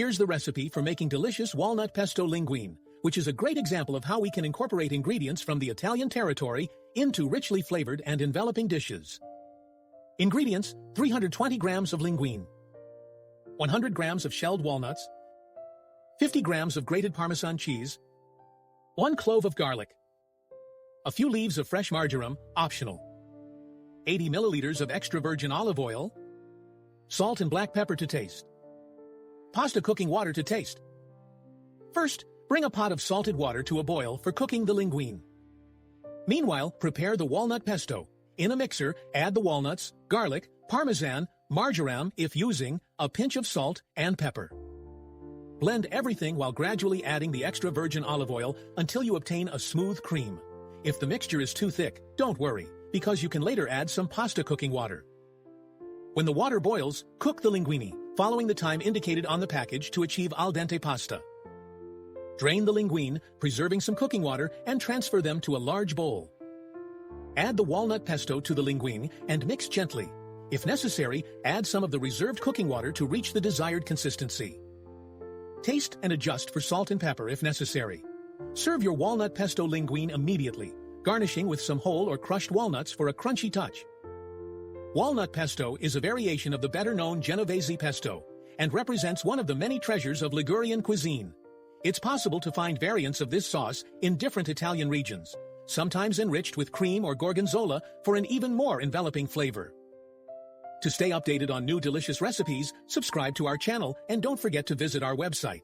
Here's the recipe for making delicious walnut pesto linguine, which is a great example of how we can incorporate ingredients from the Italian territory into richly flavored and enveloping dishes. Ingredients: 320 grams of linguine, 100 grams of shelled walnuts, 50 grams of grated Parmesan cheese, 1 clove of garlic, a few leaves of fresh marjoram, optional, 80 milliliters of extra virgin olive oil, salt and black pepper to taste, pasta cooking water to taste. First, bring a pot of salted water to a boil for cooking the linguine. Meanwhile, prepare the walnut pesto. In a mixer, add the walnuts, garlic, parmesan, marjoram if using, a pinch of salt, and pepper. Blend everything while gradually adding the extra virgin olive oil until you obtain a smooth cream. If the mixture is too thick, don't worry, because you can later add some pasta cooking water. When the water boils, cook the linguine, following the time indicated on the package to achieve al dente pasta. Drain the linguine, preserving some cooking water, and transfer them to a large bowl. Add the walnut pesto to the linguine and mix gently. If necessary, add some of the reserved cooking water to reach the desired consistency. Taste and adjust for salt and pepper if necessary. Serve your walnut pesto linguine immediately, garnishing with some whole or crushed walnuts for a crunchy touch. Walnut pesto is a variation of the better-known Genovese pesto and represents one of the many treasures of Ligurian cuisine. It's possible to find variants of this sauce in different Italian regions, sometimes enriched with cream or gorgonzola for an even more enveloping flavor. To stay updated on new delicious recipes, subscribe to our channel and don't forget to visit our website.